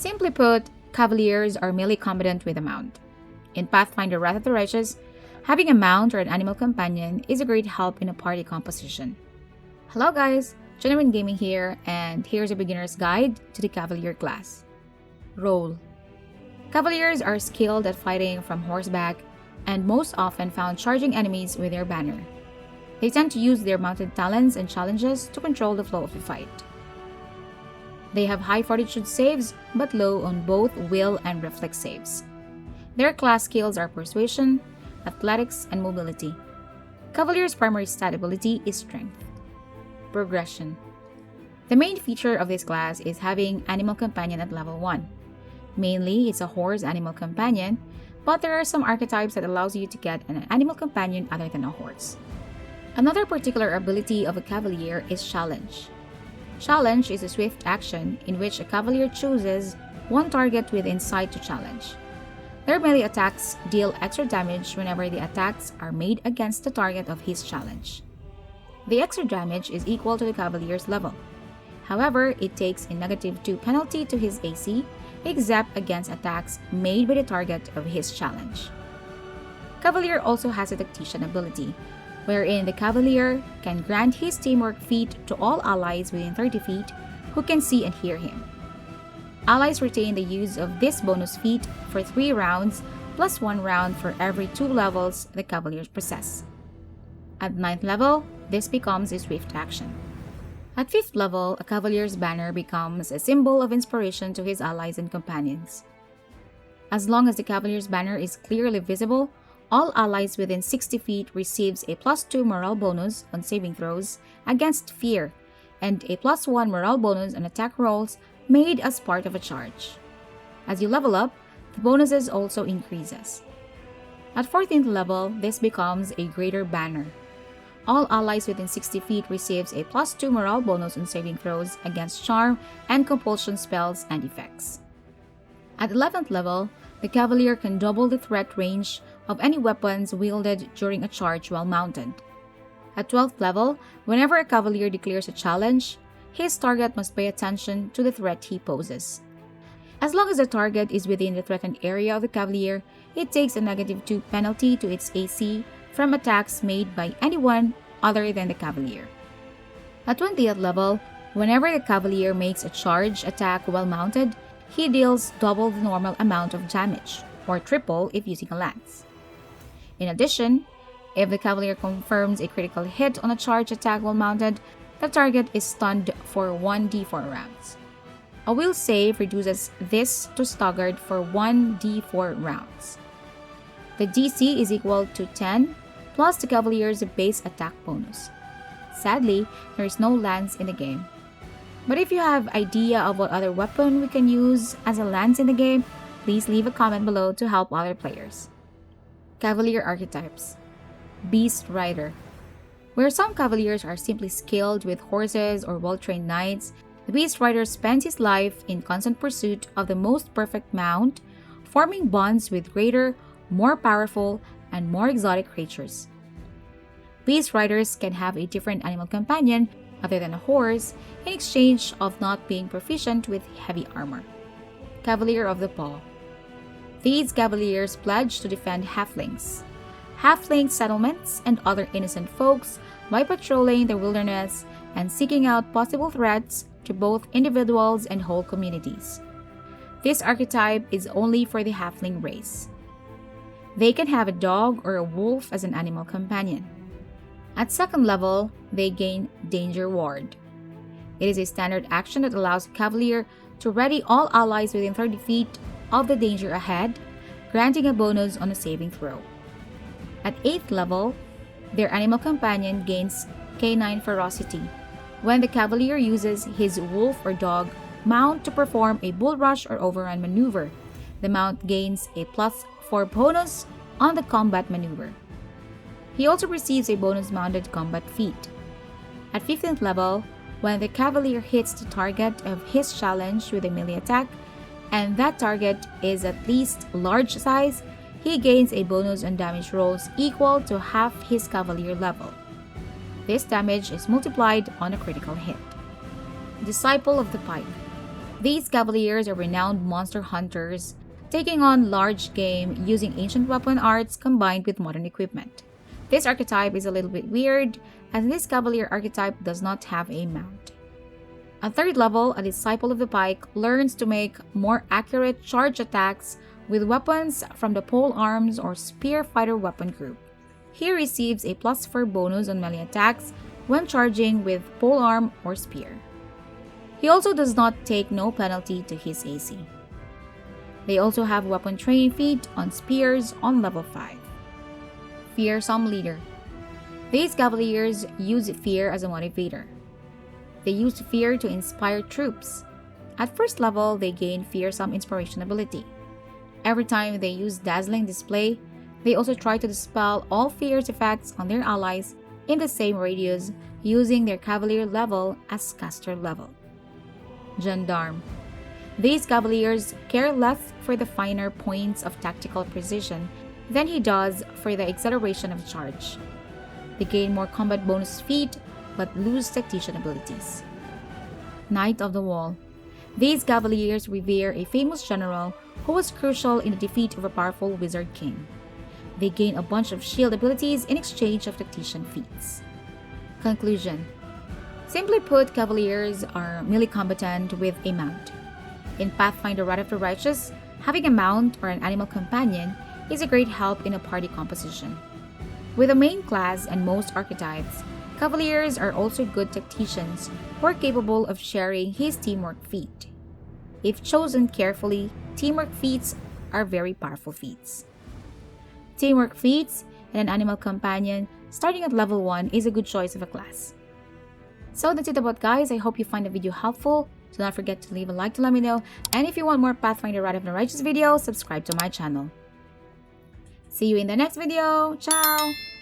Simply put, Cavaliers are melee combatant with a mount. In Pathfinder Wrath of the Righteous, having a mount or an animal companion is a great help in a party composition. Hello guys, Genuine Gaming here, and here's a beginner's guide to the Cavalier class. Role. Cavaliers are skilled at fighting from horseback and most often found charging enemies with their banner. They tend to use their mounted talents and challenges to control the flow of the fight. They have high fortitude saves but low on both will and reflex saves. Their class skills are persuasion, athletics, and mobility. Cavalier's primary stat ability is strength. Progression. The main feature of this class is having Animal Companion at level 1. Mainly, it's a horse animal companion, but there are some archetypes that allows you to get an animal companion other than a horse. Another particular ability of a Cavalier is Challenge. Challenge is a swift action in which a Cavalier chooses one target within sight to challenge. Their melee attacks deal extra damage whenever the attacks are made against the target of his challenge. The extra damage is equal to the Cavalier's level. However, it takes a -2 penalty to his AC, except against attacks made by the target of his challenge. Cavalier also has a tactician ability, wherein the Cavalier can grant his teamwork feat to all allies within 30 feet who can see and hear him. Allies retain the use of this bonus feat for 3 rounds, plus 1 round for every 2 levels the Cavaliers possess. At 9th level, this becomes a swift action. At 5th level, a Cavalier's banner becomes a symbol of inspiration to his allies and companions. As long as the Cavalier's banner is clearly visible, all allies within 60 feet receives a +2 morale bonus on saving throws against fear, and a +1 morale bonus on attack rolls made as part of a charge. As you level up, the bonuses also increases. At 14th level, this becomes a greater banner. All allies within 60 feet receives a +2 morale bonus on saving throws against charm and compulsion spells and effects. At 11th level, the Cavalier can double the threat range of any weapons wielded during a charge while mounted. At 12th level, whenever a Cavalier declares a challenge, his target must pay attention to the threat he poses. As long as the target is within the threatened area of the Cavalier, it takes a -2 penalty to its AC from attacks made by anyone other than the Cavalier. At 20th level, whenever the Cavalier makes a charge attack while mounted, he deals double the normal amount of damage, or triple if using a lance. In addition, if the Cavalier confirms a critical hit on a charge attack while mounted, the target is stunned for 1d4 rounds. A will save reduces this to staggered for 1d4 rounds. The DC is equal to 10 plus the Cavalier's base attack bonus. Sadly, there is no lance in the game. But if you have idea of what other weapon we can use as a lance in the game, please leave a comment below to help other players. Cavalier archetypes. Beast Rider. Where some Cavaliers are simply skilled with horses or well-trained knights, the Beast Rider spends his life in constant pursuit of the most perfect mount, forming bonds with greater, more powerful, and more exotic creatures. Beast Riders can have a different animal companion other than a horse in exchange of not being proficient with heavy armor. Cavalier of the Paw. These Cavaliers pledge to defend halflings settlements, and other innocent folks by patrolling the wilderness and seeking out possible threats to both individuals and whole communities. This archetype is only for the halfling race. They can have a dog or a wolf as an animal companion. At 2nd level, they gain Danger Ward. It is a standard action that allows Cavalier to ready all allies within 30 feet of the danger ahead, granting a bonus on a saving throw. At 8th level, their animal companion gains Canine Ferocity. When the Cavalier uses his wolf or dog mount to perform a bull rush or overrun maneuver, the mount gains a +4 bonus on the combat maneuver. He also receives a bonus mounted combat feat. At 15th level, when the Cavalier hits the target of his challenge with a melee attack, and that target is at least large size, he gains a bonus on damage rolls equal to half his Cavalier level. This damage is multiplied on a critical hit. Disciple of the Pike. These Cavaliers are renowned monster hunters, taking on large game using ancient weapon arts combined with modern equipment. This archetype is a little bit weird, as this Cavalier archetype does not have a mount. At 3rd level, a Disciple of the Pike learns to make more accurate charge attacks with weapons from the pole arms or spear fighter weapon group. He receives a +4 bonus on melee attacks when charging with polearm or spear. He also does not take no penalty to his AC. They also have weapon training feat on spears on level 5. Fearsome Leader. These Cavaliers use fear as a motivator. They use fear to inspire troops. At 1st level, they gain Fearsome Inspiration ability. Every time they use Dazzling Display, they also try to dispel all fear's effects on their allies in the same radius using their Cavalier level as caster level. Gendarme. These Cavaliers care less for the finer points of tactical precision than he does for the acceleration of charge. They gain more combat bonus feat but lose tactician abilities. Knight of the Wall. These Cavaliers revere a famous general who was crucial in the defeat of a powerful wizard king. They gain a bunch of shield abilities in exchange of tactician feats. Conclusion. Simply put, Cavaliers are melee combatant with a mount. In Pathfinder Wrath of the Righteous, having a mount or an animal companion is a great help in a party composition. With the main class and most archetypes, Cavaliers are also good tacticians who are capable of sharing his teamwork feat. If chosen carefully, teamwork feats are very powerful feats. Teamwork feats and an animal companion starting at level 1 is a good choice of a class. So that's it about, guys. I hope you find the video helpful. Do not forget to leave a like to let me know, and if you want more Pathfinder Wrath of the Righteous videos, subscribe to my channel. See you in the next video. Ciao!